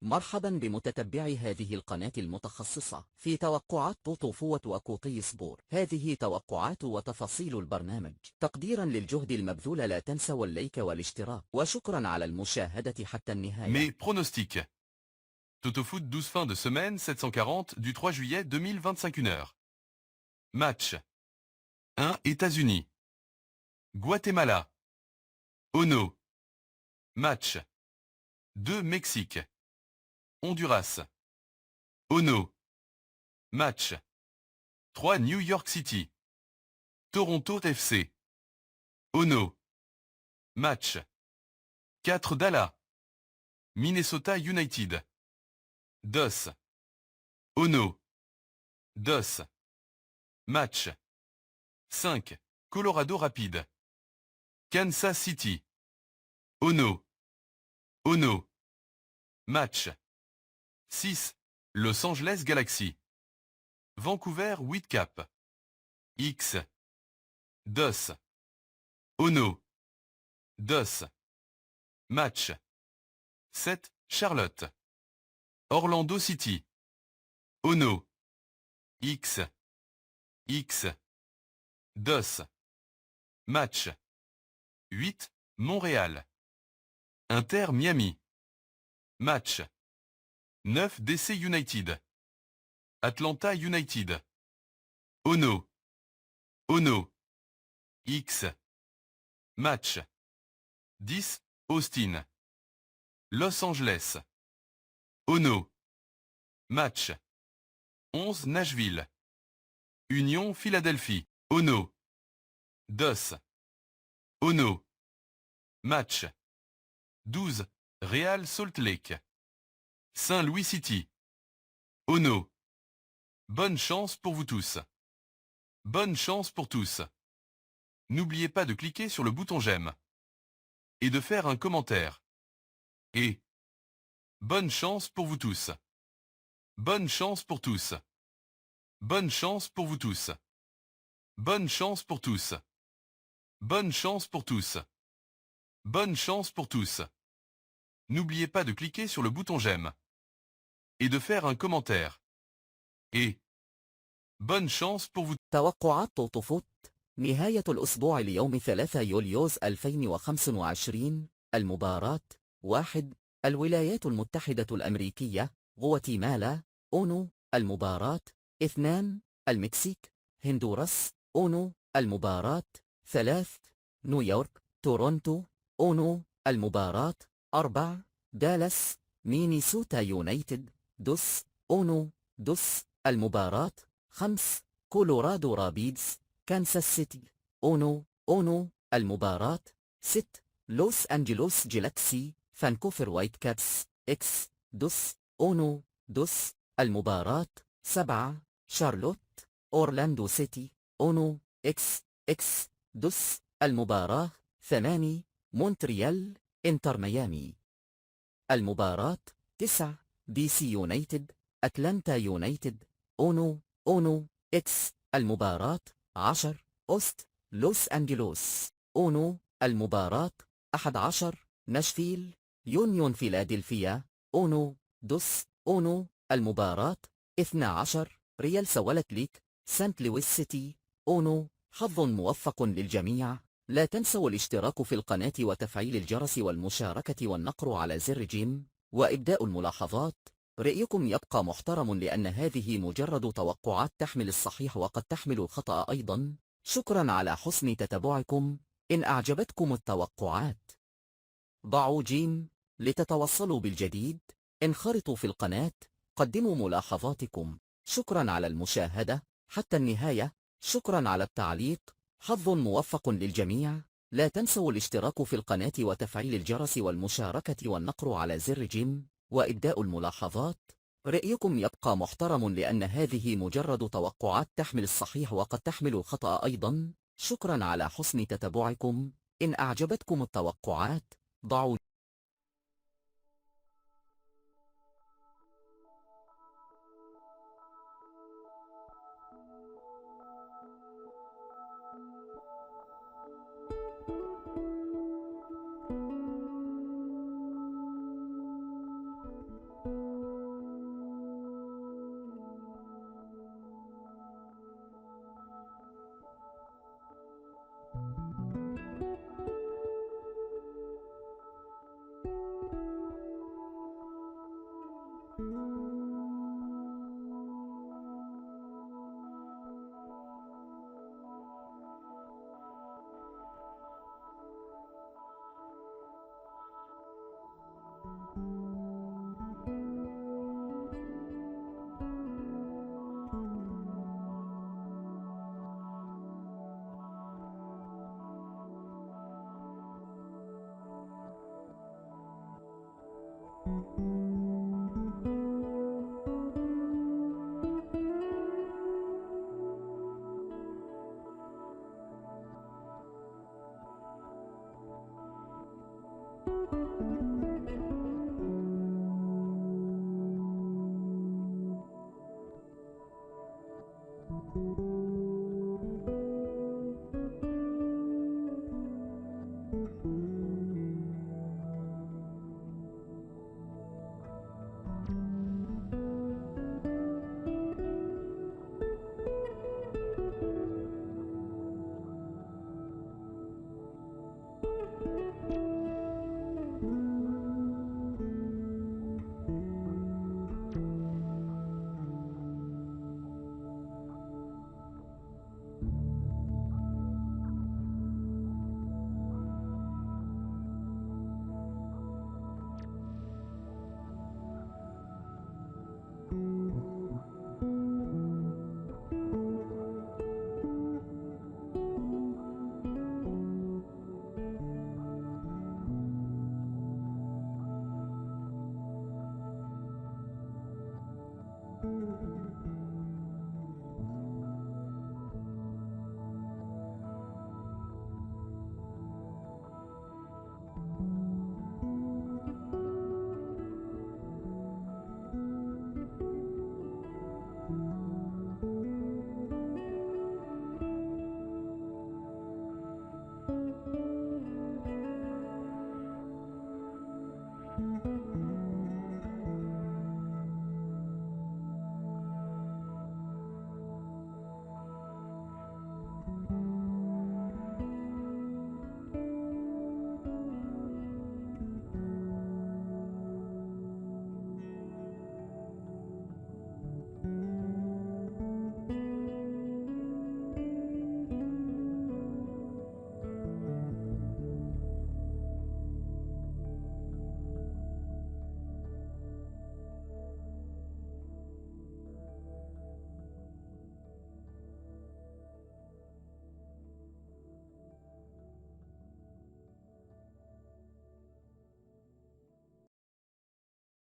مرحبا بمتتبعي هذه القناة المتخصصة في توقعات توتو فوت وكوطي سبور. هذه توقعات وتفاصيل البرنامج تقديرا للجهد المبذول. لا تنسوا اللايك والاشتراك وشكرا على المشاهدة حتى النهاية. Mes pronostics. Toto-Foot 12 fin de semaine 740 du 3 juillet 2025 1h. Match 1 États-Unis. Guatemala. Ono. Match 2 Mexique. Honduras. Ono. Match 3 New York City. Toronto FC. Ono. Match 4 Dallas. Minnesota United. DOS. Ono. DOS. Match 5 Colorado Rapids. Kansas City. Ono. Ono. Match 6 Los Angeles Galaxy. Vancouver Whitecap. X. DOS. Ono. DOS. Match 7 Charlotte. Orlando City. Ono. X. X. DOS. Match 8 Montréal. Inter Miami. Match 9 DC United. Atlanta United. Ono. Ono. X. Match 10 Austin. Los Angeles. Ono. Match 11 Nashville. Union Philadelphie. Ono. DOS. Ono. Match 12 Real Salt Lake. Saint Louis City. Ono. Bonne chance pour vous tous. Bonne chance pour tous. N'oubliez pas de cliquer sur le bouton j'aime. Et de faire un commentaire. Et bonne chance pour vous tous. Bonne chance pour tous. Bonne chance pour vous tous. Bonne chance pour tous. Bonne chance pour tous. Bonne chance pour tous. N'oubliez pas de cliquer sur le bouton j'aime. Et de faire un commentaire. Et bonne chance pour vous. توقعات توتو فوت. نهاية الأسبوع اليوم 3 يوليوز 2025. المباراة 1 الولايات المتحدة الأمريكية غواتيمالا. أونو. المباراة 2 المكسيك هندوراس. أونو. المباراة 3 نيويورك تورونتو. أونو. المباراة 4 دالاس مينيسوتا يونايتد. دوس. أونو. دوس. المباراة 5 كولورادو رابيدز كانساس سيتي. أونو. أونو. المباراة 6 لوس أنجلوس جلاكسي فانكوفر وايت كاتس. إكس. دوس. أونو. دوس. المباراة 7 شارلوت أورلاندو سيتي. أونو. إكس. إكس. دوس. المباراة 8 مونتريال إنتر ميامي. المباراة 9 دي سي يونايتد أتلانتا يونايتد. أونو. أونو. إكس. المباراة 10 أوست لوس أنجلوس. أونو. المباراة 11 ناشفيل يونيون فيلادلفيا. أونو. دوس. أونو. المباراة 12 ريال سوالت ليك سانت لويس سيتي. أونو. حظ موفق للجميع. لا تنسوا الاشتراك في القناة وتفعيل الجرس والمشاركة والنقر على زر جيم وإبداء الملاحظات. رأيكم يبقى محترم لأن هذه مجرد توقعات تحمل الصحيح وقد تحمل الخطأ أيضا. شكرا على حسن تتبعكم. إن أعجبتكم التوقعات ضعوا جيم لتتوصلوا بالجديد. انخرطوا في القناة. قدموا ملاحظاتكم. شكرا على المشاهدة حتى النهاية. شكرا على التعليق. حظ موفق للجميع. لا تنسوا الاشتراك في القناة وتفعيل الجرس والمشاركة والنقر على زر جيم وإبداء الملاحظات. رأيكم يبقى محترم لأن هذه مجرد توقعات تحمل الصحيح وقد تحمل الخطأ أيضا. شكرا على حسن تتبعكم. إن أعجبتكم التوقعات ضعوا